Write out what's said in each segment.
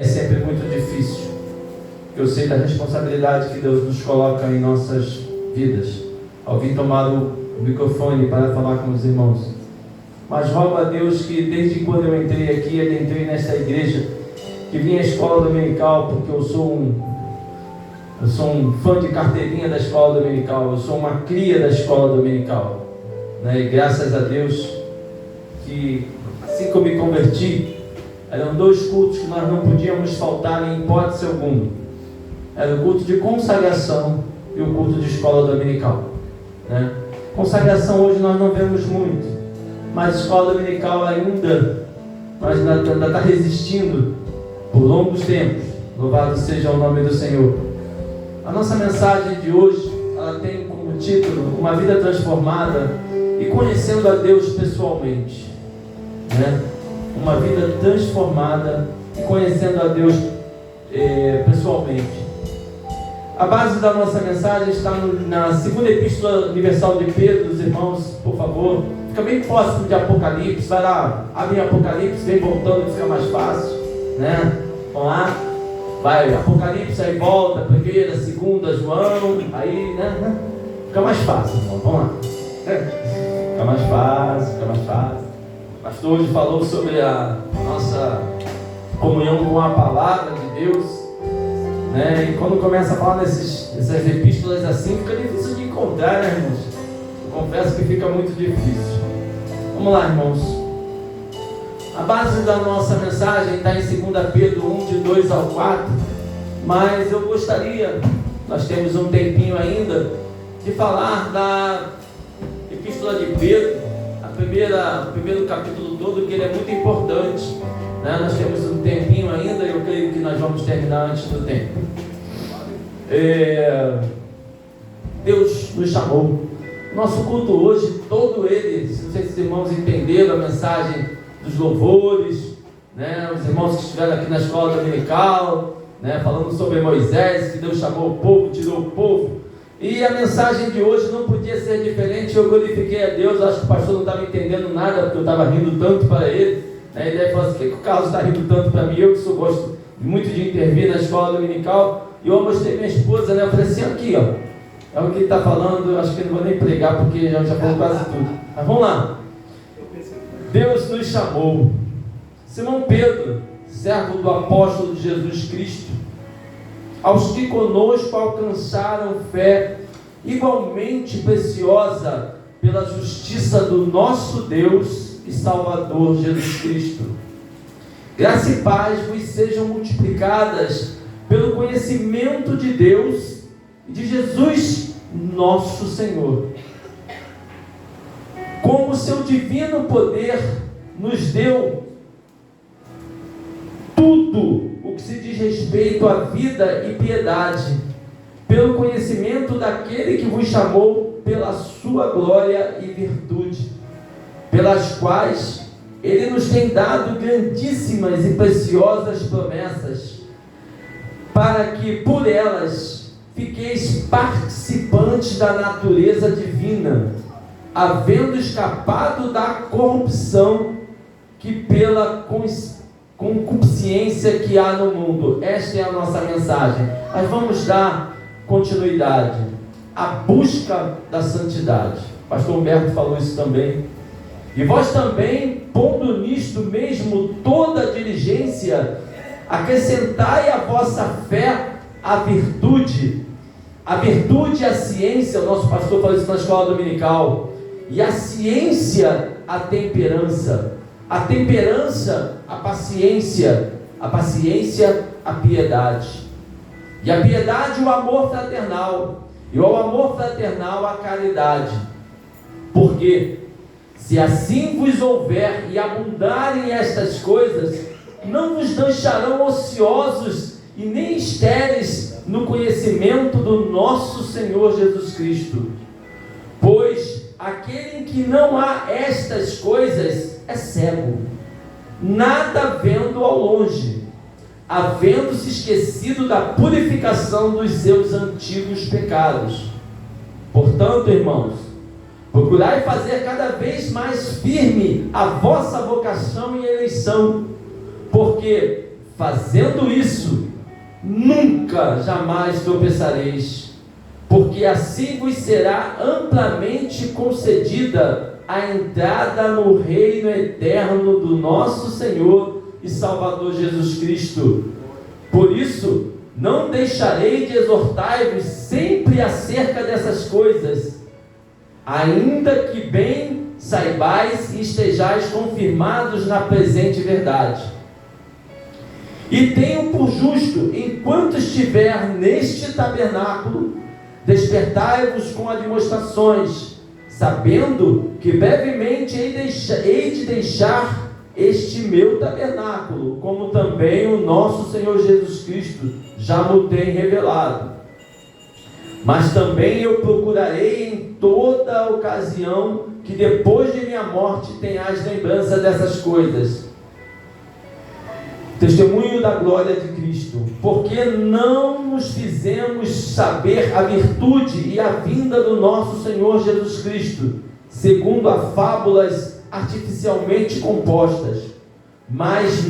É sempre muito difícil. Eu sei da responsabilidade que Deus nos coloca em nossas vidas ao vir tomar o microfone para falar com os irmãos. Mas rogo a Deus que desde quando eu entrei aqui, eu entrei nesta igreja, que vim à escola dominical, porque eu sou um fã de carteirinha da escola dominical, eu sou uma cria da escola dominical, né? E graças a Deus que assim que eu me converti, eram 2 cultos que nós não podíamos faltar em hipótese alguma. Era o culto de consagração e o culto de escola dominical, né? Consagração hoje nós não vemos muito, mas escola dominical ainda está resistindo por longos tempos. Louvado seja o nome do Senhor. A nossa mensagem de hoje, ela tem como título Uma Vida Transformada e Conhecendo a Deus Pessoalmente, né? Uma vida transformada e conhecendo a Deus pessoalmente. A base da nossa mensagem está na segunda epístola universal de Pedro. Os irmãos, por favor, fica bem próximo de Apocalipse. Vai lá, abre Apocalipse, vem voltando, fica mais fácil, né? Vamos lá, vai Apocalipse, aí volta, primeira, segunda, João, aí, né? Fica mais fácil, irmão. Vamos lá, fica mais fácil. O pastor hoje falou sobre a nossa comunhão com a palavra de Deus, né? E quando começa a falar nessas epístolas assim, fica difícil de encontrar, né, irmãos? Eu confesso que fica muito difícil. Vamos lá, irmãos. A base da nossa mensagem está em 2 Pedro 1, de 2 ao 4. Mas eu gostaria, nós temos um tempinho ainda, de falar da epístola de Pedro, o primeiro capítulo todo, que ele é muito importante, né? Nós temos um tempinho ainda, eu creio que nós vamos terminar antes do tempo. Deus nos chamou. Nosso culto hoje, todo ele, não sei se os irmãos entenderam a mensagem dos louvores, né? Os irmãos que estiveram aqui na escola dominical, né? Falando sobre Moisés, que Deus chamou o povo, tirou o povo. E a mensagem de hoje não podia ser diferente. Eu glorifiquei a Deus. Acho que o pastor não estava entendendo nada, porque eu estava rindo tanto para ele, né? Ele deve falar assim: por que o Carlos está rindo tanto para mim? Eu que gosto muito de intervir na escola dominical. E eu mostrei minha esposa, né? Eu falei assim: aqui, ó, é o que ele está falando. Eu acho que eu não vou nem pregar, porque já falou quase tudo. Mas vamos lá. Deus nos chamou. Simão Pedro, servo do apóstolo de Jesus Cristo, aos que conosco alcançaram fé igualmente preciosa pela justiça do nosso Deus e Salvador Jesus Cristo. Graça e paz vos sejam multiplicadas pelo conhecimento de Deus e de Jesus nosso Senhor. Como seu divino poder nos deu tudo o que se diz respeito à vida e piedade, pelo conhecimento daquele que vos chamou pela sua glória e virtude, pelas quais ele nos tem dado grandíssimas e preciosas promessas, para que por elas fiqueis participantes da natureza divina, havendo escapado da corrupção que pela concupiscência que há no mundo. Esta é a nossa mensagem. Mas vamos dar continuidade à busca da santidade. O pastor Humberto falou isso também. E vós também, pondo nisto mesmo toda a diligência, acrescentai à vossa fé a virtude e a ciência. O nosso pastor falou isso na escola dominical. E a ciência, a temperança, a paciência, a piedade, e a piedade, o amor fraternal, e o amor fraternal, a caridade. Porque se assim vos houver e abundarem estas coisas, não vos deixarão ociosos e nem estéreis no conhecimento do nosso Senhor Jesus Cristo. Pois aquele em que não há estas coisas é cego, nada vendo ao longe, havendo-se esquecido da purificação dos seus antigos pecados. Portanto, irmãos, procurai fazer cada vez mais firme a vossa vocação e eleição, porque fazendo isso, nunca, jamais tropeçareis, porque assim vos será amplamente concedida a entrada no reino eterno do nosso Senhor e Salvador Jesus Cristo. Por isso, não deixarei de exortar-vos sempre acerca dessas coisas, ainda que bem saibais e estejais confirmados na presente verdade. E tenho por justo, enquanto estiver neste tabernáculo, despertai-vos com admoestações, sabendo que brevemente hei de deixar este meu tabernáculo, como também o nosso Senhor Jesus Cristo já me tem revelado. Mas também eu procurarei em toda ocasião que depois de minha morte tenhais lembrança dessas coisas. Testemunho da glória de Cristo, porque não nos fizemos saber a virtude e a vinda do nosso Senhor Jesus Cristo, segundo a fábulas artificialmente compostas, mas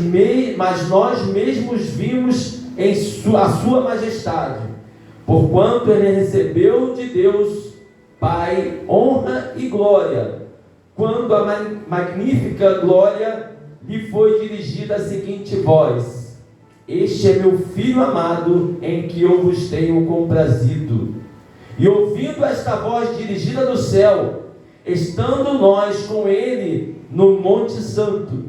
nós mesmos vimos em a sua majestade, porquanto ele recebeu de Deus Pai honra e glória, quando a magnífica glória lhe foi dirigida a seguinte voz: este é meu Filho amado, em que eu vos tenho comprazido. E ouvindo esta voz dirigida do céu, estando nós com ele no Monte Santo,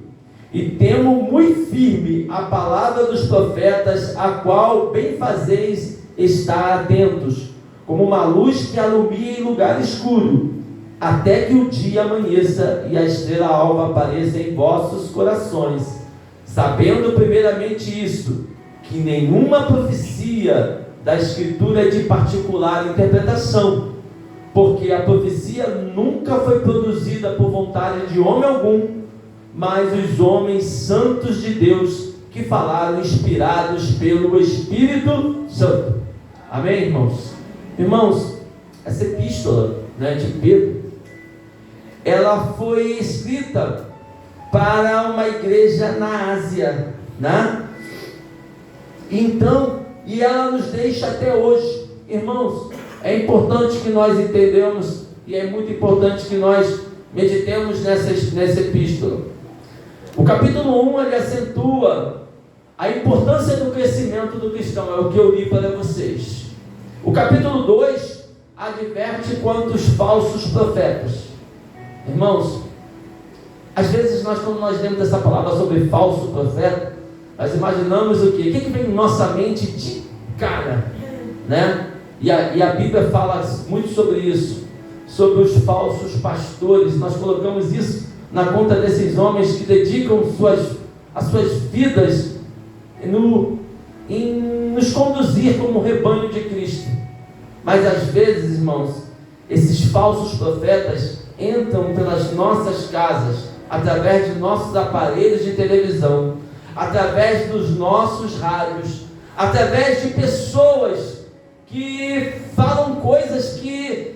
e temo muito firme a palavra dos profetas, a qual bem fazeis estar atentos, como uma luz que alumia em lugar escuro, até que o dia amanheça e a estrela alva apareça em vossos corações, sabendo primeiramente isto, que nenhuma profecia da Escritura é de particular interpretação, porque a profecia nunca foi produzida por vontade de homem algum, mas os homens santos de Deus que falaram inspirados pelo Espírito Santo. Amém, irmãos? Irmãos, essa epístola, de Pedro, ela foi escrita para uma igreja na Ásia, Então, e ela nos deixa até hoje. Irmãos, é importante que nós entendamos, e é muito importante que nós meditemos nessa epístola. O capítulo 1, ele acentua a importância do crescimento do cristão, é o que eu li para vocês. O capítulo 2 adverte quanto aos falsos profetas. Irmãos, às vezes quando nós lemos essa palavra sobre falso profeta, nós imaginamos o quê? O que vem em nossa mente de cara, E a Bíblia fala muito sobre isso, sobre os falsos pastores. Nós colocamos isso na conta desses homens que dedicam as suas vidas em nos conduzir como rebanho de Cristo. Mas às vezes, irmãos, esses falsos profetas entram pelas nossas casas, através de nossos aparelhos de televisão, através dos nossos rádios, através de pessoas que falam coisas que,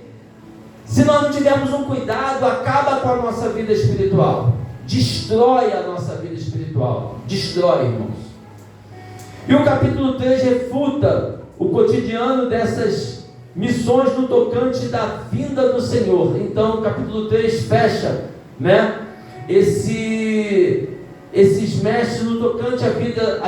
se nós não tivermos um cuidado, acaba com a nossa vida espiritual, destrói a nossa vida espiritual, destrói, irmãos. E o capítulo 3 refuta o cotidiano dessas missões no tocante da vinda do Senhor. Então o capítulo 3 fecha, esses mestres no tocante à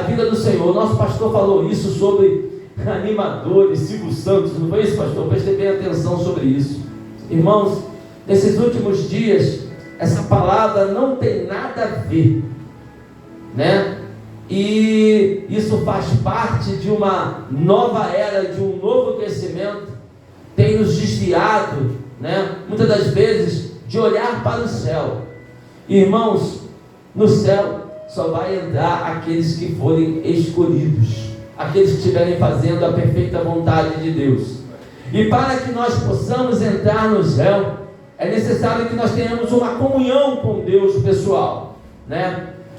vida do Senhor. O nosso pastor falou isso sobre animadores, Silvio Santos, não foi isso, pastor? Preste bem atenção sobre isso. Irmãos, nesses últimos dias, essa palavra não tem nada a ver, E isso faz parte de uma nova era, de um novo crescimento, tem nos desviado, muitas das vezes, de olhar para o céu. Irmãos, no céu só vai entrar aqueles que forem escolhidos, aqueles que estiverem fazendo a perfeita vontade de Deus. E para que nós possamos entrar no céu, é necessário que nós tenhamos uma comunhão com Deus pessoal,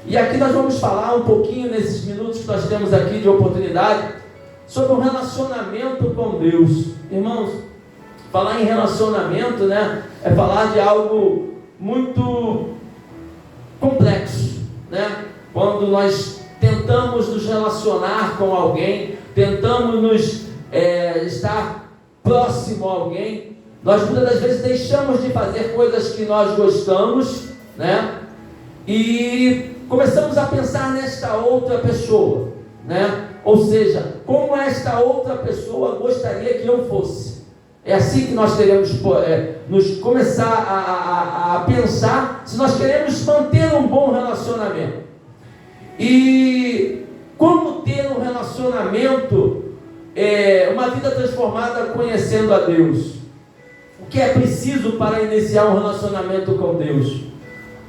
E aqui nós vamos falar um pouquinho, nesses minutos que nós temos aqui de oportunidade, sobre o relacionamento com Deus. Irmãos, falar em relacionamento, é falar de algo muito complexo, Quando nós tentamos nos relacionar com alguém, tentamos estar próximo a alguém, nós muitas das vezes deixamos de fazer coisas que nós gostamos, né? E começamos a pensar nesta outra pessoa, né? Ou seja, como esta outra pessoa gostaria que eu fosse. É assim que nós teremos nos começar a pensar se nós queremos manter um bom relacionamento. E como ter um relacionamento, uma vida transformada conhecendo a Deus. O que é preciso para iniciar um relacionamento com Deus?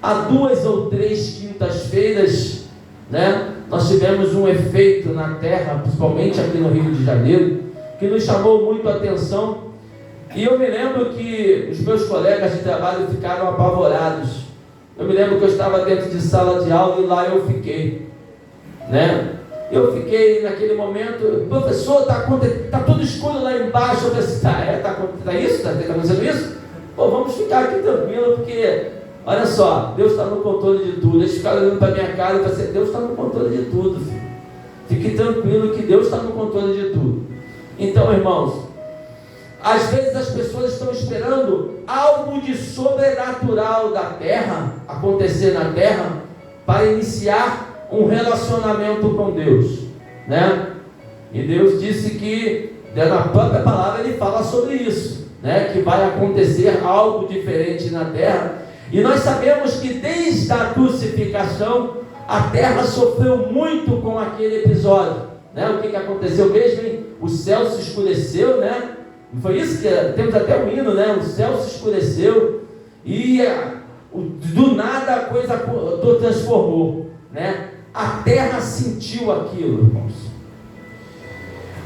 Há 2 ou 3 quintas-feiras, né, nós tivemos um efeito na terra, principalmente aqui no Rio de Janeiro, que nos chamou muito a atenção. E eu me lembro que os meus colegas de trabalho ficaram apavorados. Eu me lembro que eu estava dentro de sala de aula e lá eu fiquei, né? Eu fiquei naquele momento, professor, está tudo escuro lá embaixo. Eu falei assim, está isso? Está acontecendo isso? Pô, vamos ficar aqui tranquilo, porque, olha só, Deus está no controle de tudo. Eles ficaram olhando para a minha cara e eu falei assim, Deus está no controle de tudo, filho. Fique tranquilo que Deus está no controle de tudo. Então, irmãos, às vezes as pessoas estão esperando algo de sobrenatural da terra acontecer na terra para iniciar um relacionamento com Deus, né? E Deus disse que, na própria palavra, Ele fala sobre isso, né? Que vai acontecer algo diferente na terra. E nós sabemos que desde a crucificação a terra sofreu muito com aquele episódio, né? O que aconteceu mesmo, hein? O céu se escureceu, né? Foi isso que temos até um hino, né? O céu se escureceu e do nada a coisa transformou, né? A terra sentiu aquilo, irmãos.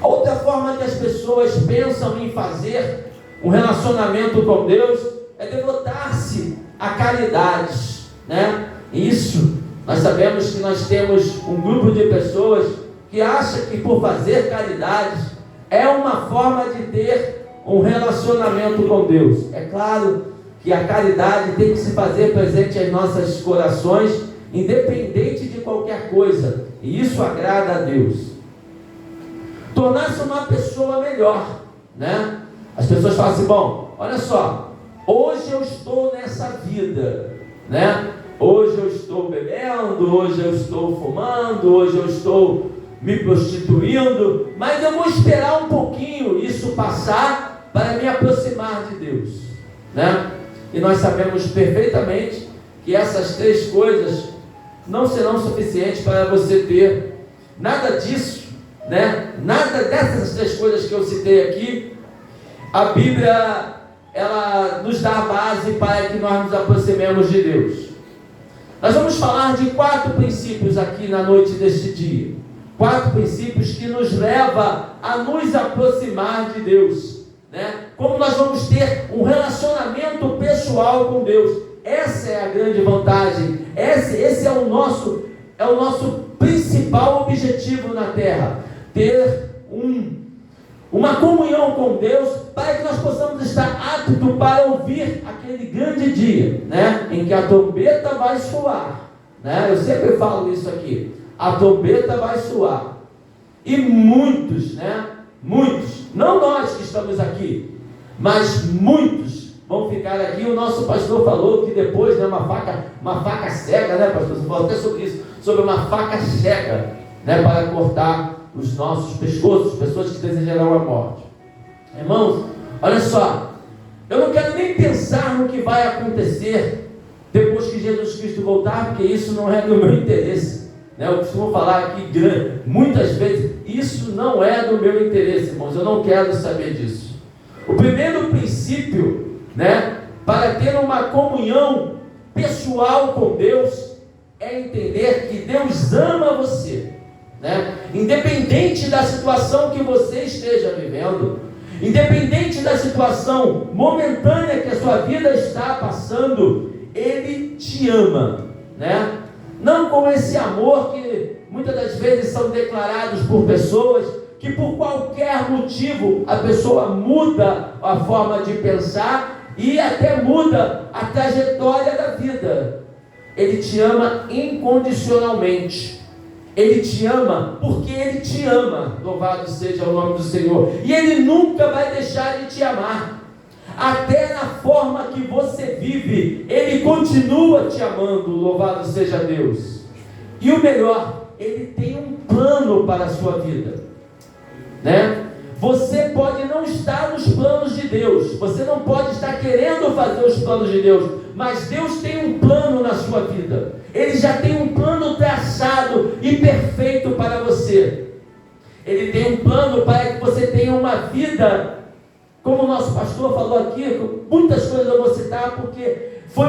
A outra forma que as pessoas pensam em fazer um relacionamento com Deus é devotar-se a caridades, né? Isso, nós sabemos que nós temos um grupo de pessoas que acha que por fazer caridades é uma forma de ter um relacionamento com Deus. É claro que a caridade tem que se fazer presente em nossos corações, independente de qualquer coisa, e isso agrada a Deus. Tornar-se uma pessoa melhor, né? As pessoas falam assim, bom, olha só, hoje eu estou nessa vida, né? Hoje eu estou bebendo, hoje eu estou fumando, hoje eu estou me prostituindo, mas eu vou esperar um pouquinho isso passar para me aproximar de Deus, né? E nós sabemos perfeitamente que essas 3 coisas não serão suficientes para você ter nada disso, né? Nada dessas 3 coisas que eu citei aqui. A Bíblia, ela nos dá a base para que nós nos aproximemos de Deus. Nós vamos falar de 4 princípios aqui na noite deste dia. 4 princípios que nos levam a nos aproximar de Deus, né? Como nós vamos ter um relacionamento pessoal com Deus. Essa é a grande vantagem. Esse é o nosso principal objetivo na terra. Ter uma comunhão com Deus, para que nós possamos estar aptos para ouvir aquele grande dia, né? Em que a trombeta vai soar, né? Eu sempre falo isso aqui. A trombeta vai soar. E muitos, né? Muitos, não nós que estamos aqui, mas muitos vão ficar aqui. O nosso pastor falou que depois, né, uma faca cega, né, pastor? Você falou até sobre isso, sobre uma faca cega, né, para cortar os nossos pescoços, pessoas que desejarão a morte. Irmãos, olha só, eu não quero nem pensar no que vai acontecer depois que Jesus Cristo voltar, porque isso não é do meu interesse, né? Eu costumo falar aqui muitas vezes, isso não é do meu interesse, irmãos, eu não quero saber disso. O primeiro princípio, né, para ter uma comunhão pessoal com Deus, é entender que Deus ama você, né? Independente da situação que você esteja vivendo, independente da situação momentânea que a sua vida está passando, Ele te ama, né? Não com esse amor que muitas das vezes são declarados por pessoas que por qualquer motivo a pessoa muda a forma de pensar e até muda a trajetória da vida. Ele te ama incondicionalmente. Ele te ama porque Ele te ama, louvado seja o nome do Senhor, e Ele nunca vai deixar de te amar, até na forma que você vive, Ele continua te amando, louvado seja Deus. E o melhor, Ele tem um plano para a sua vida, né? Você pode não estar nos planos de Deus, você não pode estar querendo fazer os planos de Deus, mas Deus tem um plano na sua vida. Ele já tem um plano traçado e perfeito para você. Ele tem um plano para que você tenha uma vida, como o nosso pastor falou aqui, muitas coisas eu vou citar, porque foi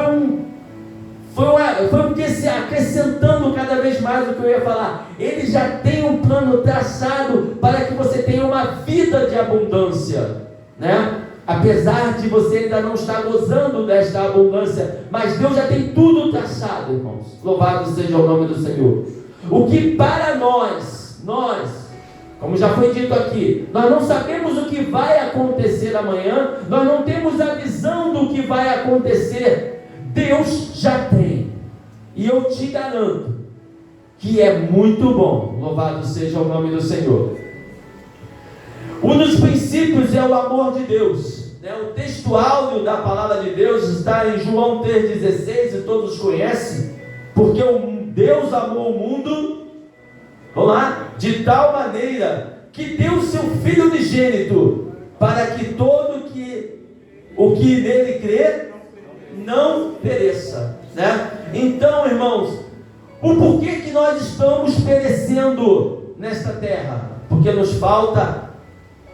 porque se acrescentando cada vez mais o que eu ia falar. Ele já tem um plano traçado para que você tenha uma vida de abundância, né? Apesar de você ainda não estar gozando desta abundância, mas Deus já tem tudo traçado, irmãos. Louvado seja o nome do Senhor. O que para nós, como já foi dito aqui, nós não sabemos o que vai acontecer amanhã, nós não temos a visão do que vai acontecer. Deus já tem, e eu te garanto que é muito bom. Louvado seja o nome do Senhor. Um dos princípios é o amor de Deus, né? O texto áureo da palavra de Deus está em João 3,16, e todos conhecem, porque Deus amou o mundo, vamos lá, de tal maneira que deu o seu Filho unigênito, para que todo o que nele crê não pereça, né? Então, irmãos, o porquê que nós estamos perecendo nesta terra? Porque nos falta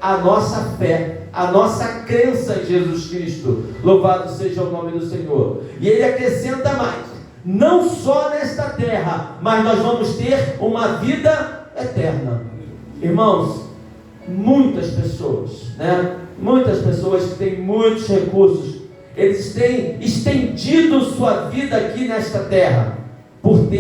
a nossa fé, a nossa crença em Jesus Cristo. Louvado seja o nome do Senhor. E Ele acrescenta mais: não só nesta terra, mas nós vamos ter uma vida eterna. Irmãos, muitas pessoas, né? Muitas pessoas que têm muitos recursos, eles têm estendido sua vida aqui nesta terra, por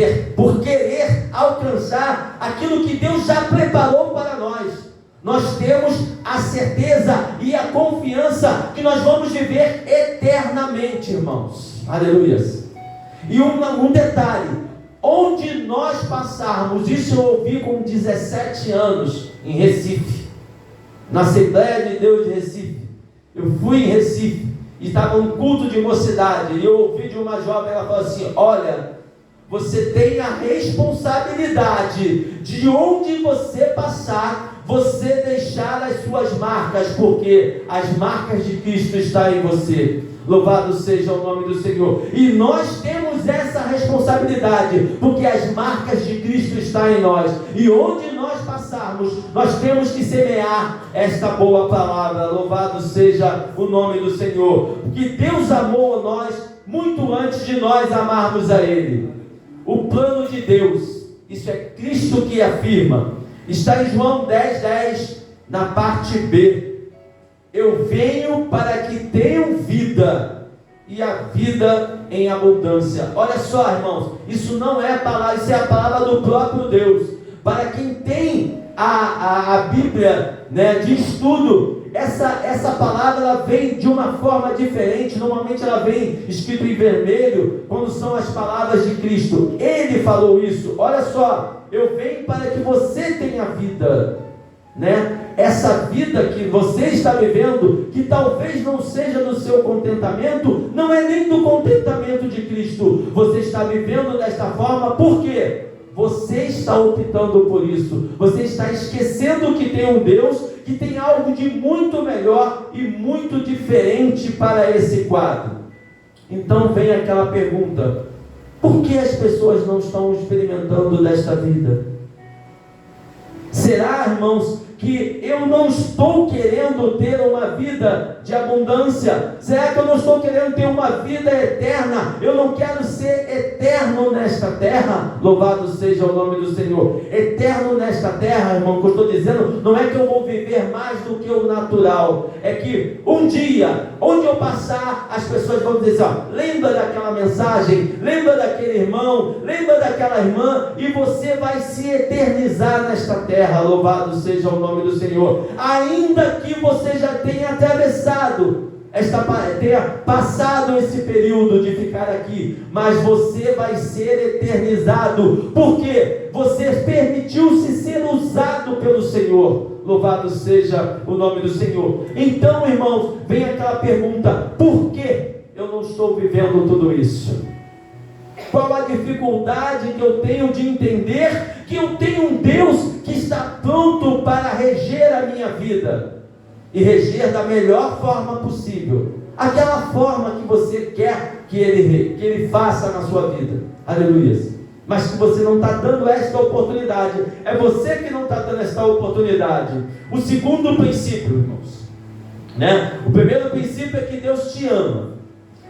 querer alcançar aquilo que Deus já preparou para nós. Nós temos a certeza e a confiança que nós vamos viver eternamente, irmãos. Aleluias. E um detalhe: onde nós passarmos, isso eu ouvi com 17 anos em Recife, na Assembleia de Deus de Recife. Eu fui em Recife e estava um culto de mocidade, e eu ouvi de uma jovem, ela falou assim: olha, você tem a responsabilidade de onde você passar, você deixar as suas marcas, porque as marcas de Cristo estão em você. Louvado seja o nome do Senhor. E nós temos essa responsabilidade, porque as marcas de Cristo estão em nós, e onde nós passarmos, nós temos que semear esta boa palavra. Louvado seja o nome do Senhor, porque Deus amou nós muito antes de nós amarmos a Ele. O plano de Deus, isso é Cristo que afirma, está em João 10:10, na parte B. Eu venho para que tenham vida, e a vida em abundância. Olha só, irmãos, isso não é palavra, isso é a palavra do próprio Deus. Para quem tem a Bíblia, né, de estudo, essa palavra ela vem de uma forma diferente. Normalmente ela vem escrito em vermelho, quando são as palavras de Cristo. Ele falou isso. Olha só, eu venho para que você tenha vida, né? Essa vida que você está vivendo, que talvez não seja do seu contentamento, não é nem do contentamento de Cristo. Você está vivendo desta forma, por quê? Você está optando por isso. Você está esquecendo que tem um Deus que tem algo de muito melhor e muito diferente para esse quadro. Então vem aquela pergunta: por que as pessoas não estão experimentando desta vida? Será, irmãos, que eu não estou querendo ter uma vida de abundância? Será que eu não estou querendo ter uma vida eterna? Eu não quero ser eterno nesta terra? Louvado seja o nome do Senhor. Eterno nesta terra, irmão, que eu estou dizendo, não é que eu vou viver mais do que o natural. É que um dia, onde eu passar, as pessoas vão dizer assim: ó, lembra daquela mensagem? Lembra daquele irmão? Lembra daquela irmã? E você vai se eternizar nesta terra. Louvado seja o nome do Senhor. Ainda que você já tenha atravessado tenha passado esse período de ficar aqui, mas você vai ser eternizado, porque você permitiu-se ser usado pelo Senhor. Louvado seja o nome do Senhor. Então, irmãos, vem aquela pergunta: por que eu não estou vivendo tudo isso? Qual a dificuldade que eu tenho de entender que eu tenho um Deus que está pronto para reger a minha vida, e reger da melhor forma possível, aquela forma que você quer que Ele faça na sua vida, aleluia, mas que você não está dando esta oportunidade, é você que não está dando esta oportunidade. O segundo princípio, irmãos, o primeiro princípio é que Deus te ama.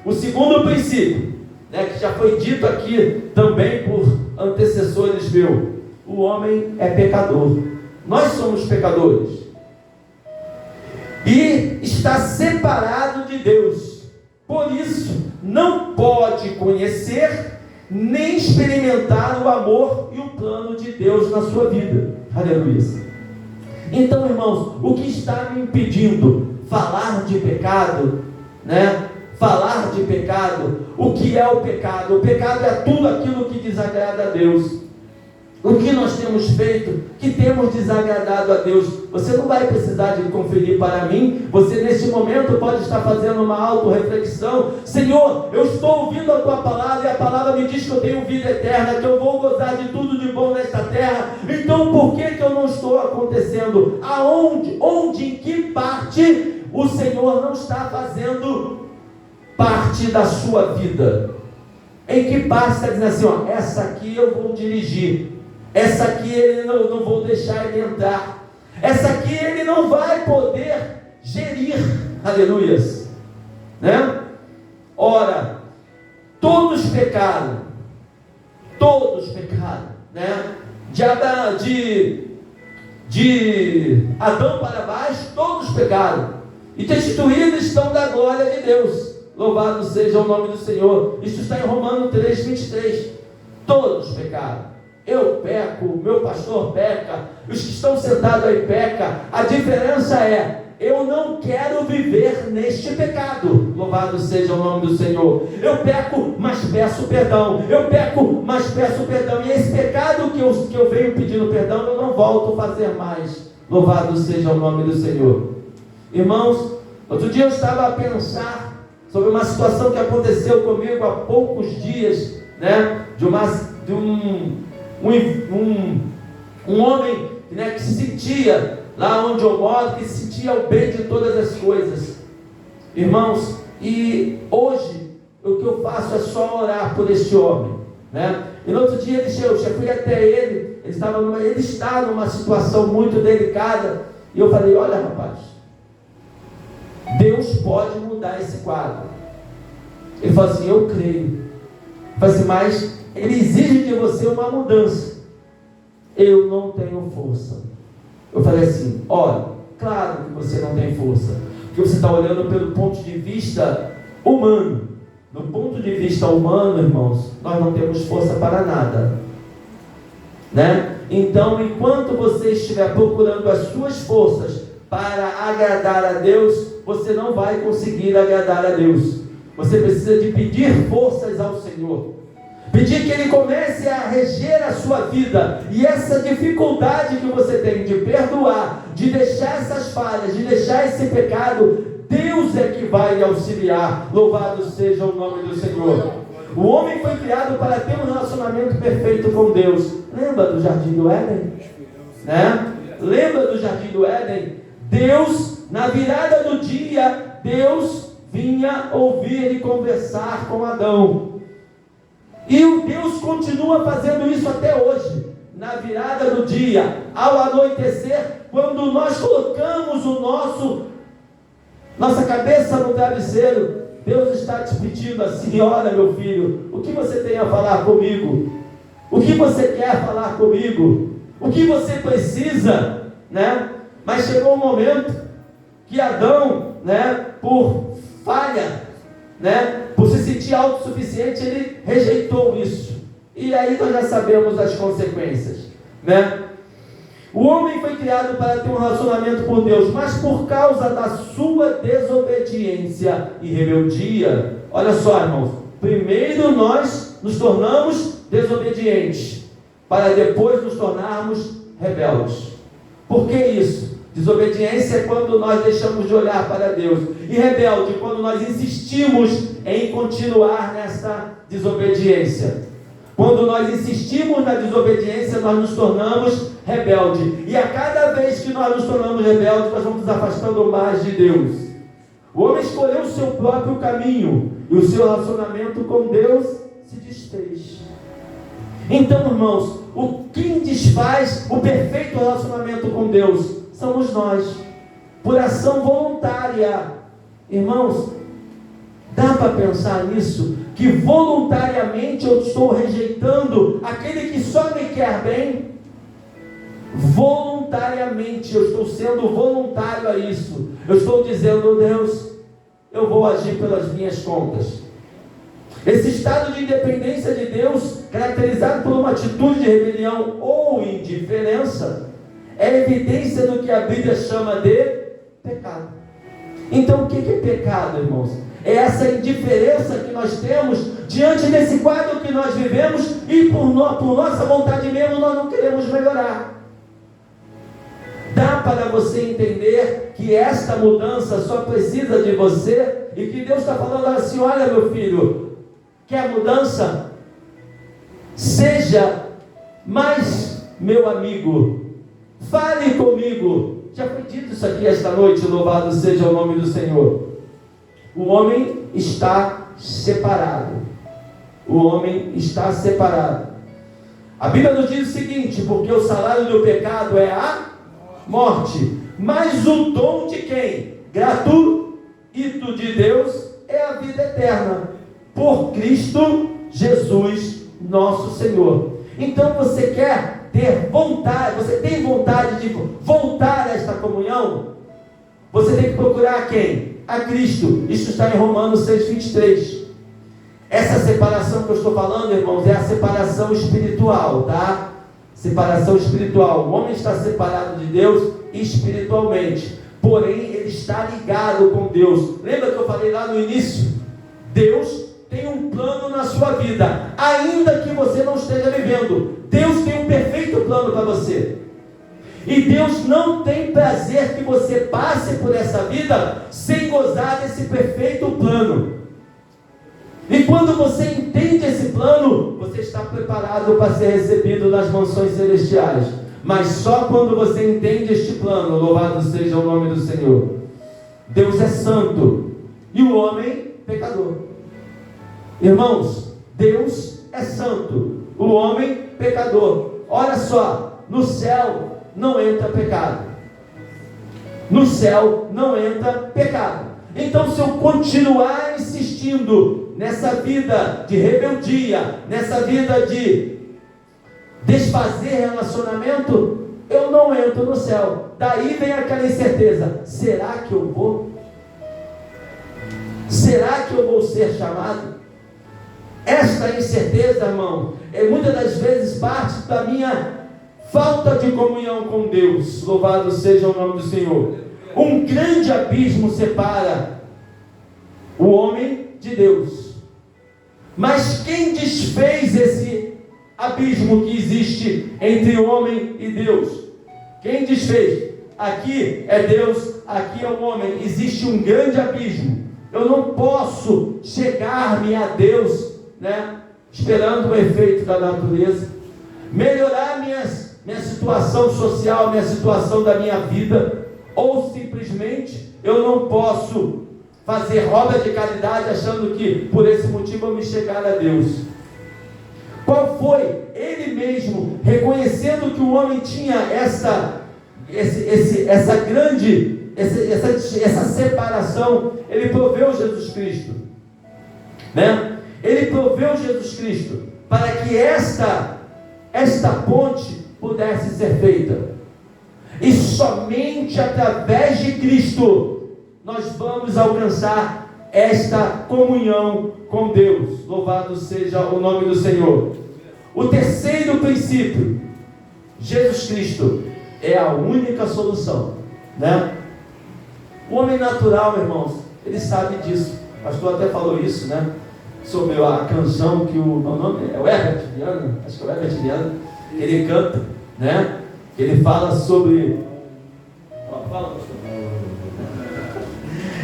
O segundo princípio, que já foi dito aqui também por antecessores meus: o homem é pecador, nós somos pecadores, e está separado de Deus, por isso não pode conhecer nem experimentar o amor e o plano de Deus na sua vida, aleluia. Então, irmãos, o que está me impedindo falar de pecado, falar de pecado? O que é o pecado? O pecado é tudo aquilo que desagrada a Deus. O que nós temos feito que temos desagradado a Deus? Você não vai precisar de conferir para mim. Você neste momento pode estar fazendo uma autorreflexão: Senhor, eu estou ouvindo a Tua palavra, e a palavra me diz que eu tenho vida eterna, que eu vou gozar de tudo de bom nesta terra. Então por que eu não estou acontecendo? Aonde? Onde? Em que parte o Senhor não está fazendo parte da sua vida? Em que parte está dizendo assim: essa aqui eu vou dirigir, essa aqui ele não vou deixar ele entrar, essa aqui ele não vai poder gerir, aleluias, Ora, todos pecaram, de Adão para baixo, todos pecaram, e destituídos estão da glória de Deus. Louvado seja o nome do Senhor. Isso está em Romanos 3:23. Todos pecaram. Eu peco, meu pastor peca, os que estão sentados aí pecam. A diferença é: eu não quero viver neste pecado. Louvado seja o nome do Senhor. Eu peco, mas peço perdão. Eu peco, mas peço perdão. E esse pecado que eu venho pedindo perdão, eu não volto a fazer mais. Louvado seja o nome do Senhor. Irmãos, outro dia eu estava a pensar sobre uma situação que aconteceu comigo há poucos dias, de um homem, que se sentia, lá onde eu moro, que se sentia o bem de todas as coisas, irmãos, e hoje o que eu faço é só orar por este homem, e no outro dia eu fui até ele, ele está numa situação muito delicada, e eu falei: olha, rapaz, Deus pode mudar esse quadro. Ele falou assim: eu creio. Eu falei assim: mas Ele exige de você uma mudança. Eu não tenho força. Eu falei assim: olha, claro que você não tem força, porque você está olhando pelo ponto de vista humano. Do ponto de vista humano, irmãos, nós não temos força para nada, Então, enquanto você estiver procurando as suas forças para agradar a Deus, você não vai conseguir agradar a Deus. Você precisa de pedir forças ao Senhor, pedir que Ele comece a reger a sua vida. E essa dificuldade que você tem de perdoar, de deixar essas falhas, de deixar esse pecado, Deus é que vai lhe auxiliar. Louvado seja o nome do Senhor. O homem foi criado para ter um relacionamento perfeito com Deus. Lembra do Jardim do Éden? Lembra do Jardim do Éden? Deus, na virada do dia, Deus vinha ouvir e conversar com Adão. E o Deus continua fazendo isso até hoje. Na virada do dia, ao anoitecer, quando nós colocamos nossa cabeça no travesseiro, Deus está te pedindo assim: olha, meu filho, o que você tem a falar comigo? O que você quer falar comigo? O que você precisa? Mas chegou um momento que Adão, por falha, por se sentir autossuficiente, ele rejeitou isso. E aí nós já sabemos as consequências, O homem foi criado para ter um relacionamento com Deus, mas por causa da sua desobediência e rebeldia, olha só, irmãos, primeiro nós nos tornamos desobedientes, para depois nos tornarmos rebeldes. Por que isso? Desobediência é quando nós deixamos de olhar para Deus, e rebelde quando nós insistimos em continuar nessa desobediência. Quando nós insistimos na desobediência, nós nos tornamos rebeldes. E a cada vez que nós nos tornamos rebeldes, nós vamos nos afastando mais de Deus. O homem escolheu o seu próprio caminho, e o seu relacionamento com Deus se desfez. Então, irmãos, quem desfaz o perfeito relacionamento com Deus somos nós, por ação voluntária. Irmãos, dá para pensar nisso? Que voluntariamente eu estou rejeitando aquele que só me quer bem? Voluntariamente eu estou sendo voluntário a isso. Eu estou dizendo: Deus, eu vou agir pelas minhas contas. Esse estado de independência de Deus, caracterizado por uma atitude de rebelião ou indiferença, é evidência do que a Bíblia chama de pecado. Então, o que é pecado, irmãos? É essa indiferença que nós temos diante desse quadro que nós vivemos, e por nossa vontade mesmo nós não queremos melhorar. Dá para você entender que esta mudança só precisa de você, e que Deus está falando assim: olha, meu filho, quer mudança? Seja mais meu amigo, fale comigo. Já foi dito isso aqui esta noite, louvado seja o nome do Senhor. O homem está separado. O homem está separado. A Bíblia nos diz o seguinte: porque o salário do pecado é a morte, mas o dom de quem? Gratuito de Deus é a vida eterna, por Cristo Jesus nosso Senhor. Então você quer ter vontade, você tem vontade de voltar a esta comunhão? Você tem que procurar quem? A Cristo. Isso está em Romanos 6,23. Essa separação que eu estou falando, irmãos, é a separação espiritual, tá? Separação espiritual. O homem está separado de Deus espiritualmente, porém ele está ligado com Deus. Lembra que eu falei lá no início? Deus tem um plano na sua vida, ainda que você não esteja vivendo. Deus tem um perfeito plano para você. E Deus não tem prazer que você passe por essa vida sem gozar desse perfeito plano. E quando você entende esse plano, você está preparado para ser recebido nas mansões celestiais. Mas só quando você entende este plano, louvado seja o nome do Senhor. Deus é santo e o homem pecador. Irmãos, Deus é santo, o homem pecador. Olha só, no céu não entra pecado. No céu não entra pecado. Então, se eu continuar insistindo nessa vida de rebeldia, nessa vida de desfazer relacionamento, eu não entro no céu. Daí vem aquela incerteza: será que eu vou? Será que eu vou ser chamado? Esta incerteza, irmão, muitas das vezes parte da minha falta de comunhão com Deus. Louvado seja o nome do Senhor. Um grande abismo separa o homem de Deus. Mas quem desfez esse abismo que existe entre o homem e Deus? Quem desfez? Aqui é Deus, aqui é o homem. Existe um grande abismo. Eu não posso chegar-me a Deus, esperando o efeito da natureza, melhorar minha situação social, minha situação da minha vida, ou simplesmente eu não posso fazer obra de caridade achando que por esse motivo eu me chegar a Deus. Qual foi? Ele mesmo, reconhecendo que o homem tinha essa separação, ele proveu Jesus Cristo, Ele proveu Jesus Cristo para que esta ponte pudesse ser feita. E somente através de Cristo nós vamos alcançar esta comunhão com Deus. Louvado seja o nome do Senhor. O terceiro princípio: Jesus Cristo, é a única solução, né? O homem natural, irmãos, ele sabe disso. O pastor até falou isso, né? Sobre a canção que o nome é o Herbert Viana, acho que é o Herbert Viana, que ele canta, né? Ele fala sobre... Fala, pastor.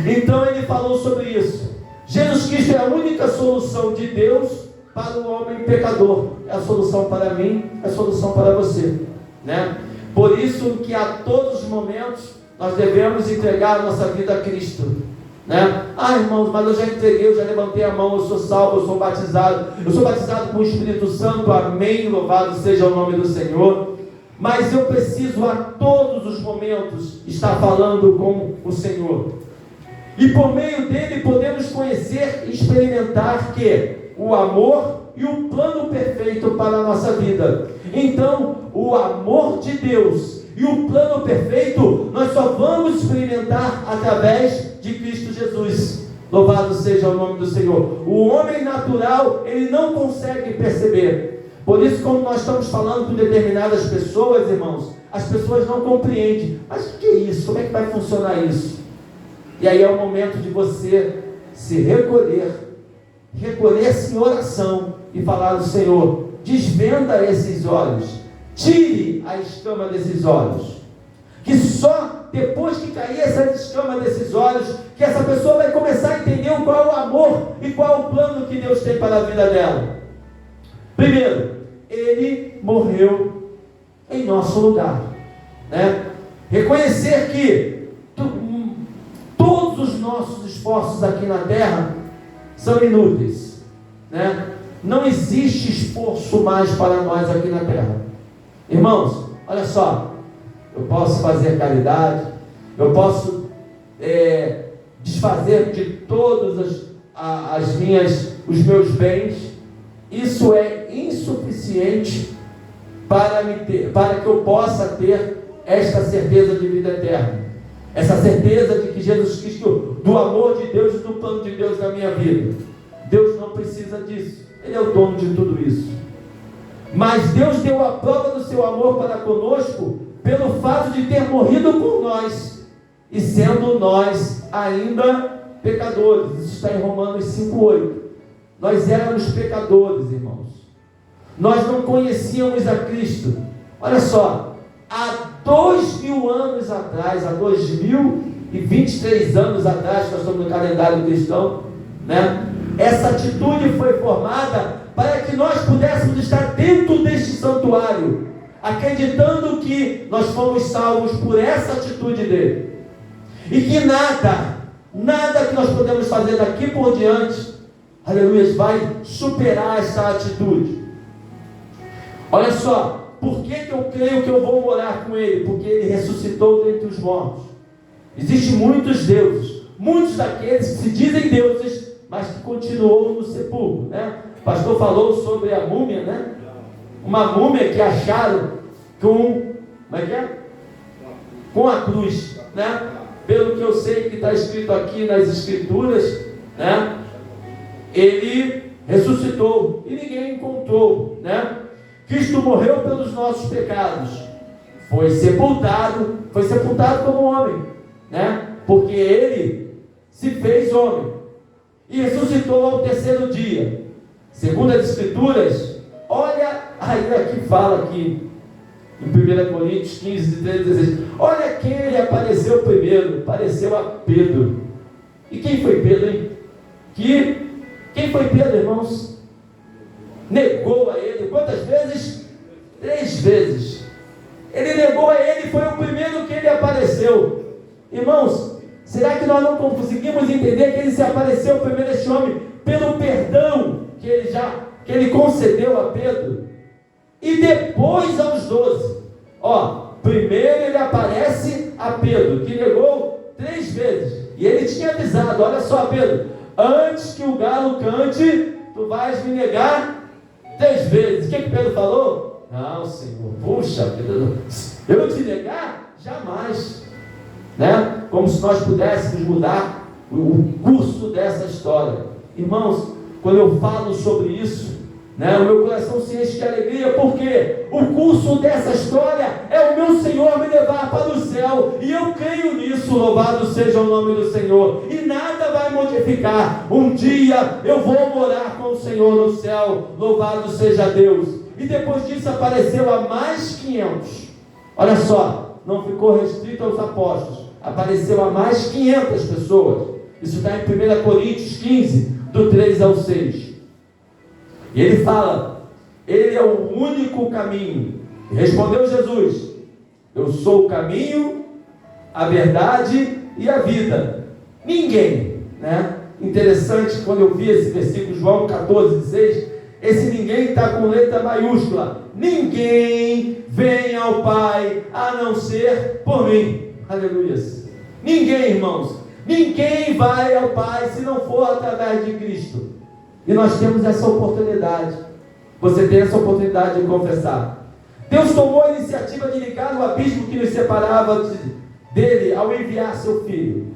Então ele falou sobre isso. Jesus Cristo é a única solução de Deus para o homem pecador. É a solução para mim, é a solução para você, né? Por isso que a todos os momentos nós devemos entregar a nossa vida a Cristo, né? Ah, irmãos, mas eu já entreguei, eu já levantei a mão, eu sou salvo, eu sou batizado com o Espírito Santo, amém, louvado seja o nome do Senhor. Mas eu preciso a todos os momentos estar falando com o Senhor, e por meio dele podemos conhecer e experimentar que o amor e o plano perfeito para a nossa vida. Então, o amor de Deus e o plano perfeito nós só vamos experimentar através de Cristo Jesus. Louvado seja o nome do Senhor. O homem natural, ele não consegue perceber. Por isso, quando nós estamos falando com determinadas pessoas, irmãos, as pessoas não compreendem. Mas o que é isso? Como é que vai funcionar isso? E aí é o momento de você se recolher-se em oração e falar ao Senhor: desvenda esses olhos, tire a escama desses olhos, que só depois que cair essa escama desses olhos, que essa pessoa vai começar a entender qual é o amor e qual é o plano que Deus tem para a vida dela. Primeiro, Ele morreu em nosso lugar, né? Reconhecer que todos os nossos esforços aqui na terra são inúteis, né? Não existe esforço mais para nós aqui na terra. Irmãos, olha só, eu posso fazer caridade, eu posso desfazer de todos os meus bens. Isso é insuficiente para que eu possa ter esta certeza de vida eterna, essa certeza de que Jesus Cristo, do amor de Deus e do plano de Deus na minha vida. Deus não precisa disso, Ele é o dono de tudo isso. Mas Deus deu a prova do seu amor para conosco pelo fato de ter morrido por nós, e sendo nós ainda pecadores. Isso está em Romanos 5,8. Nós éramos pecadores, irmãos. Nós não conhecíamos a Cristo. Olha só, há 2000 anos atrás, há 2023 anos atrás, nós estamos no calendário cristão, né? Essa atitude foi formada para que nós pudéssemos estar dentro deste santuário, acreditando que nós fomos salvos por essa atitude dele, e que nada que nós podemos fazer daqui por diante, aleluia, vai superar essa atitude. Olha só, por que eu creio que eu vou morar com Ele? Porque Ele ressuscitou dentre os mortos. Existem muitos deuses, muitos daqueles que se dizem deuses, mas que continuam no sepulcro, né? O pastor falou sobre a múmia, né? Uma múmia que acharam com a cruz, né? Pelo que eu sei que está escrito aqui nas escrituras, né? Ele ressuscitou e ninguém encontrou, né? Cristo morreu pelos nossos pecados, foi sepultado como homem, né? Porque Ele se fez homem e ressuscitou ao terceiro dia. Segundo as escrituras, olha, aí aqui fala aqui, em 1 Coríntios 15, 13, 16, olha quem Ele apareceu primeiro. Apareceu a Pedro. E quem foi Pedro, hein? Quem foi Pedro, irmãos? Negou a Ele, quantas vezes? 3 vezes. Ele negou a Ele, foi o primeiro que Ele apareceu. Irmãos, será que nós não conseguimos entender que Ele se apareceu primeiro a este homem pelo perdão que Ele concedeu a Pedro? E depois aos 12. Primeiro Ele aparece a Pedro, que negou 3 vezes. E Ele tinha avisado: olha só, Pedro, antes que o galo cante, tu vais me negar 3 vezes. O que Pedro falou? Não, Senhor, puxa, Pedro, eu te negar? Jamais, né? Como se nós pudéssemos mudar o curso dessa história. Irmãos, quando eu falo sobre isso, né? O meu coração se enche de alegria, porque o curso dessa história é o meu Senhor me levar para o céu, e eu creio nisso. Louvado seja o nome do Senhor, e nada vai modificar. Um dia eu vou morar com o Senhor no céu, louvado seja Deus. E depois disso apareceu a mais 500, olha só, não ficou restrito aos apóstolos, apareceu a mais 500 pessoas. Isso está em 1 Coríntios 15, do 3 ao 6. E ele fala: ele é o único caminho. E respondeu Jesus: eu sou o caminho, a verdade e a vida. Ninguém, né? Interessante, quando eu vi esse versículo, João 14, 16, esse ninguém está com letra maiúscula. Ninguém vem ao Pai a não ser por mim. Aleluia. Ninguém, irmãos, ninguém vai ao Pai se não for através de Cristo. E nós temos essa oportunidade. Você tem essa oportunidade de confessar. Deus tomou a iniciativa de ligar o abismo que nos separava dele ao enviar seu Filho.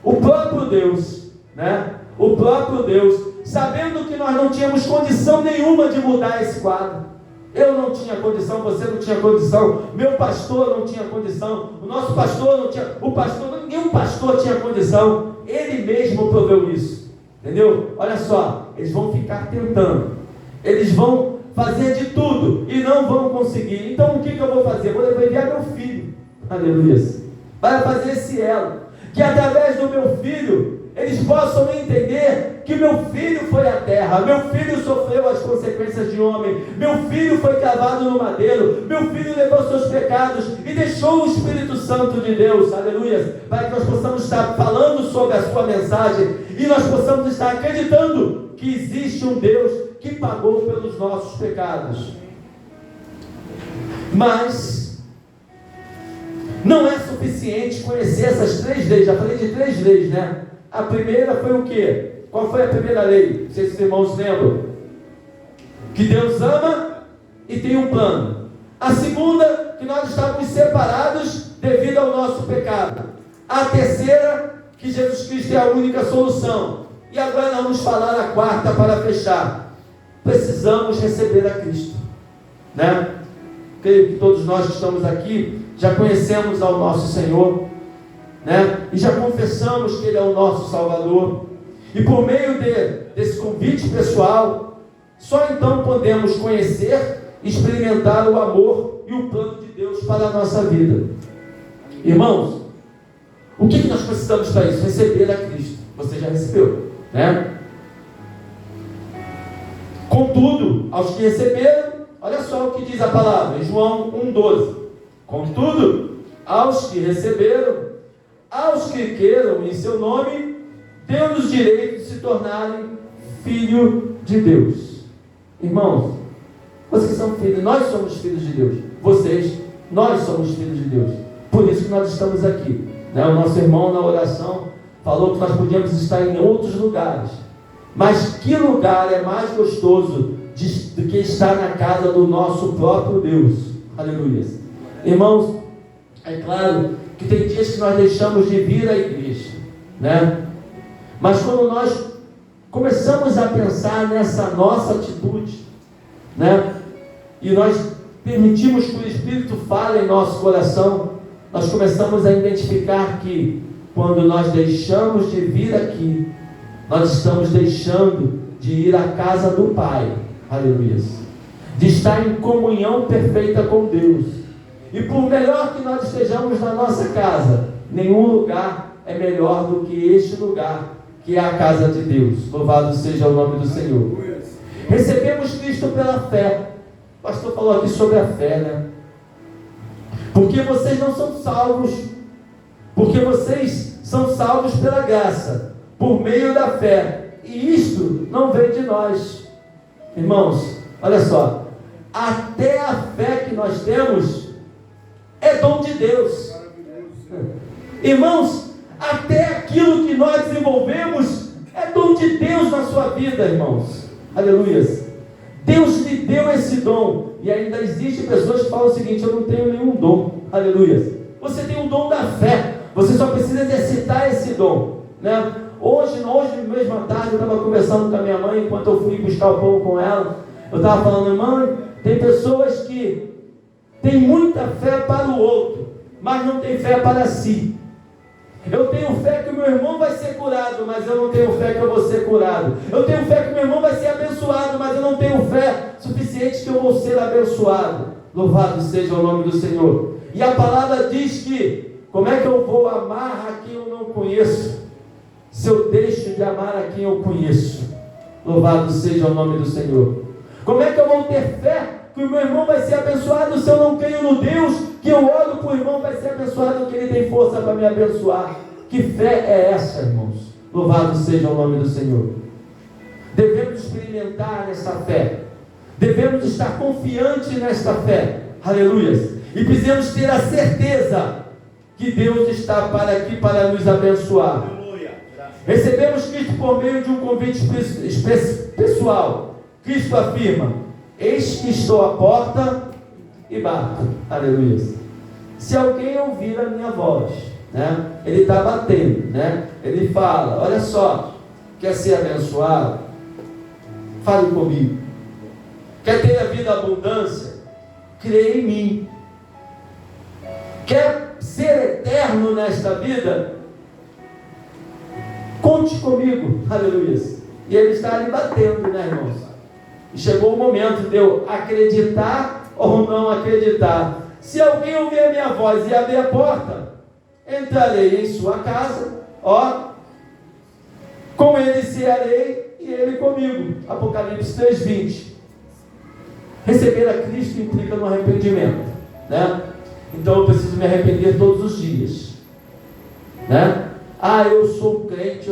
O próprio Deus, né? O próprio Deus, sabendo que nós não tínhamos condição nenhuma de mudar esse quadro. Eu não tinha condição, você não tinha condição, meu pastor não tinha condição, o nosso pastor não tinha, o pastor, nenhum pastor tinha condição. Ele mesmo proveu isso. Entendeu? Olha só, eles vão ficar tentando, eles vão fazer de tudo e não vão conseguir. Então o que eu vou fazer? Vou enviar meu filho, aleluia, para fazer esse elo, que através do meu filho eles possam entender que meu filho foi à terra, meu filho sofreu as consequências de homem, meu filho foi cravado no madeiro, meu filho levou seus pecados e deixou o Espírito Santo de Deus, aleluia, para que nós possamos estar falando sobre a sua mensagem e nós possamos estar acreditando que existe um Deus que pagou pelos nossos pecados. Mas não é suficiente conhecer essas 3 leis. Já falei de 3 leis, né? A primeira foi o quê? Qual foi a primeira lei? Não sei se os irmãos lembram. Que Deus ama e tem um plano. A segunda, que nós estávamos separados devido ao nosso pecado. A terceira, que Jesus Cristo é a única solução. E agora nós vamos falar a quarta para fechar. Precisamos receber a Cristo, né? Creio que todos nós que estamos aqui já conhecemos ao nosso Senhor, né? E já confessamos que Ele é o nosso Salvador. E por meio desse convite pessoal, só então podemos conhecer, experimentar o amor e o plano de Deus para a nossa vida. Irmãos, o que nós precisamos para isso? Receber a Cristo. Você já recebeu, né? Contudo, aos que receberam, olha só o que diz a palavra, em João 1,12. Contudo, aos que receberam, aos que creram em seu nome, deu-nos direito de se tornarem filho de Deus. Irmãos, vocês são filhos, nós somos filhos de Deus. Vocês, nós somos filhos de Deus. Por isso que nós estamos aqui, né? O nosso irmão na oração falou que nós podíamos estar em outros lugares. Mas que lugar é mais gostoso do que estar na casa do nosso próprio Deus? Aleluia. Irmãos, é claro que tem dias que nós deixamos de vir à igreja, né? Mas quando nós começamos a pensar nessa nossa atitude, né? E nós permitimos que o Espírito fale em nosso coração, nós começamos a identificar que quando nós deixamos de vir aqui, nós estamos deixando de ir à casa do Pai, aleluia, de estar em comunhão perfeita com Deus. E por melhor que nós estejamos na nossa casa, nenhum lugar é melhor do que este lugar, que é a casa de Deus. Louvado seja o nome do Senhor. Recebemos Cristo pela fé. O pastor falou aqui sobre a fé, né? Porque vocês não são salvos, porque vocês são salvos pela graça, por meio da fé, e isto não vem de nós. Irmãos, olha só, até a fé que nós temos é dom de Deus. Irmãos, até aquilo que nós desenvolvemos é dom de Deus na sua vida, irmãos. Aleluia. Deus lhe deu esse dom. E ainda existem pessoas que falam o seguinte: eu não tenho nenhum dom. Aleluia. Você tem o dom da fé. Você só precisa exercitar esse dom, né? Hoje mesmo à tarde, eu estava conversando com a minha mãe, enquanto eu fui buscar o pão com ela. Eu estava falando, irmão, tem pessoas que têm muita fé para o outro, mas não tem fé para si. Eu tenho fé que o meu irmão vai ser curado, mas eu não tenho fé que eu vou ser curado. Eu tenho fé que o meu irmão vai ser abençoado, mas eu não tenho fé suficiente que eu vou ser abençoado. Louvado seja o nome do Senhor. E a palavra diz que, como é que eu vou amar a quem eu não conheço, se eu deixo de amar a quem eu conheço? Louvado seja o nome do Senhor. Como é que eu vou ter fé que o meu irmão vai ser abençoado se eu não creio no Deus que eu oro para o irmão vai ser abençoado, que ele tem força para me abençoar? Que fé é essa, irmãos? Louvado seja o nome do Senhor. Devemos experimentar essa fé, devemos estar confiantes nesta fé, aleluia, e precisamos ter a certeza que Deus está aqui para nos abençoar. Recebemos Cristo por meio de um convite pessoal. Cristo afirma: eis que estou à porta e bato. Aleluia. Se alguém ouvir a minha voz, né? Ele está batendo, né? Ele fala: olha só, quer ser abençoado? Fale comigo. Quer ter a vida abundância? Creia em mim. Quer ser eterno nesta vida? Conte comigo. Aleluia. E ele está ali batendo, né, irmãos? E chegou o momento de eu acreditar ou não acreditar. Se alguém ouvir a minha voz e abrir a porta, entrarei em sua casa, com ele cearei e ele comigo. Apocalipse 3:20. Receber a Cristo implica no arrependimento, né? Então eu preciso me arrepender todos os dias, né? Eu sou crente,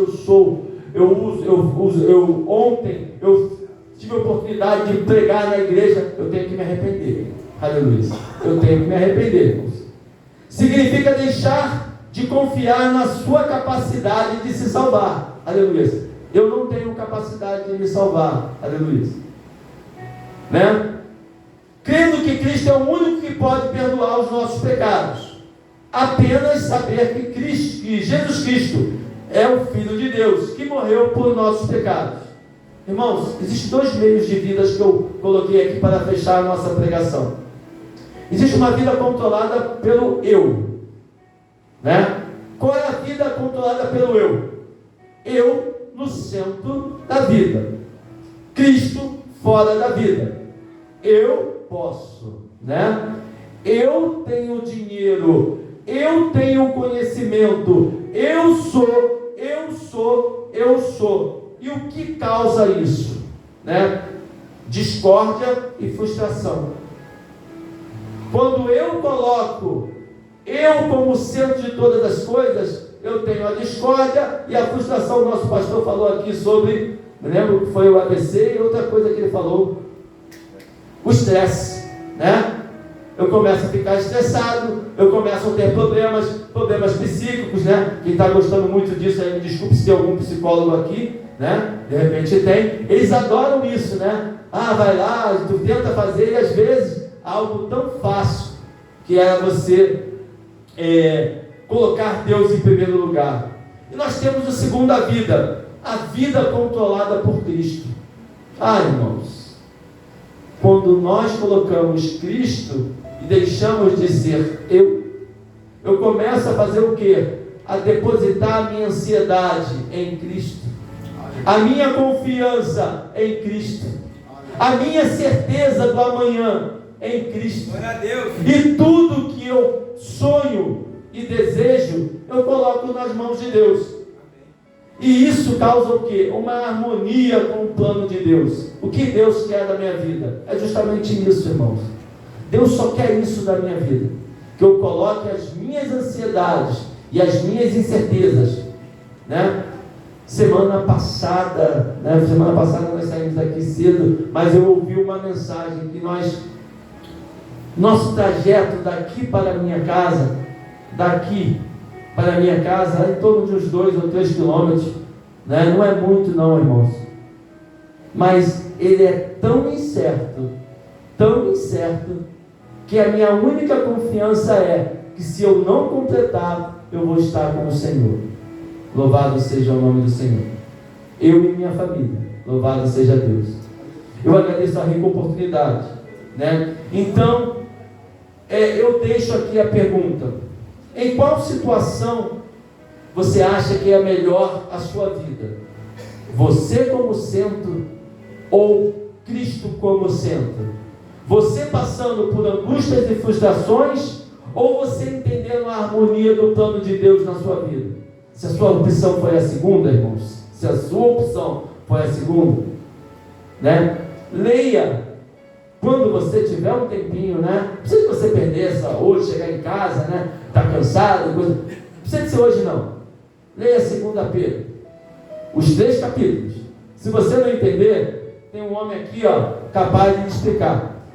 ontem eu tive a oportunidade de pregar na igreja, eu tenho que me arrepender. Aleluia. Eu tenho que me arrepender, irmãos. Significa deixar de confiar na sua capacidade de se salvar. Aleluia. Eu não tenho capacidade de me salvar. Aleluia. Né? Crendo que Cristo é o único que pode perdoar os nossos pecados. Apenas saber que Jesus Cristo é o Filho de Deus, que morreu por nossos pecados. Irmãos, existem dois meios de vida que eu coloquei aqui para fechar a nossa pregação. Existe uma vida controlada pelo eu, né? Qual é a vida controlada pelo eu? Eu no centro da vida, Cristo fora da vida. Eu posso, né? Eu tenho dinheiro, eu tenho conhecimento, eu sou. E o que causa isso? Né? Discórdia e frustração. Quando eu coloco eu como centro de todas as coisas, eu tenho a discórdia e a frustração. O nosso pastor falou aqui sobre, me lembro que foi o ABC, e outra coisa que ele falou, o estresse, né? Eu começo a ficar estressado, eu começo a ter problemas psíquicos, né? Quem está gostando muito disso aí, me desculpe se tem algum psicólogo aqui, né? De repente tem. Eles adoram isso, né? Vai lá, tu tenta fazer, e às vezes algo tão fácil, que é você colocar Deus em primeiro lugar. E nós temos a segunda vida, a vida controlada por Cristo. Irmãos, quando nós colocamos Cristo e deixamos de ser eu começo a fazer o quê? A depositar a minha ansiedade em Cristo, a minha confiança em Cristo, a minha certeza do amanhã em Cristo. Glória a Deus. E tudo que eu sonho e desejo, eu coloco nas mãos de Deus. E isso causa o quê? Uma harmonia com o plano de Deus. O que Deus quer da minha vida? É justamente isso, irmãos. Deus só quer isso da minha vida, que eu coloque as minhas ansiedades e as minhas incertezas, né? Semana passada nós saímos daqui cedo, mas eu ouvi uma mensagem que nosso trajeto daqui para a minha casa, é em torno de uns 2 ou 3 quilômetros, né? Não é muito não, irmãos, mas ele é tão incerto, que a minha única confiança é que se eu não completar, eu vou estar com o Senhor. Louvado seja o nome do Senhor. Eu e minha família, louvado seja Deus. Eu agradeço a rica oportunidade, né? Então, eu deixo aqui a pergunta: em qual situação você acha que é melhor a sua vida? Você como centro ou Cristo como centro? Você passando por angústias e frustrações, ou você entendendo a harmonia do plano de Deus na sua vida? Se a sua opção foi a segunda, irmãos, se a sua opção foi a segunda, né? Leia quando você tiver um tempinho, né? Não precisa você perder essa hoje, chegar em casa, né? Tá cansado, coisa. Não precisa ser hoje não. Leia 2 Pedro, os 3 capítulos. Se você não entender, tem um homem aqui, capaz de lhe explicar.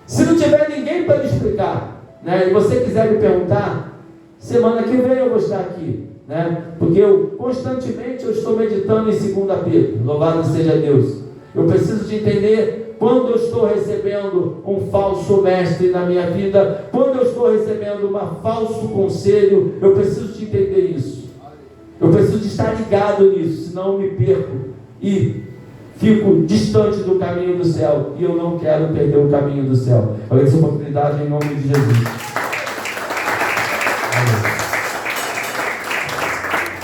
Se não tiver ninguém para lhe explicar, né, e você quiser me perguntar, semana que vem eu vou estar aqui, né, porque constantemente eu estou meditando em 2 Pedro, louvado seja Deus. Eu preciso de entender quando eu estou recebendo um falso mestre na minha vida, quando eu estou recebendo um falso conselho, eu preciso de entender isso. Eu preciso de estar ligado nisso, senão eu me perco e fico distante do caminho do céu, e eu não quero perder o caminho do céu. Olha essa oportunidade em nome de Jesus.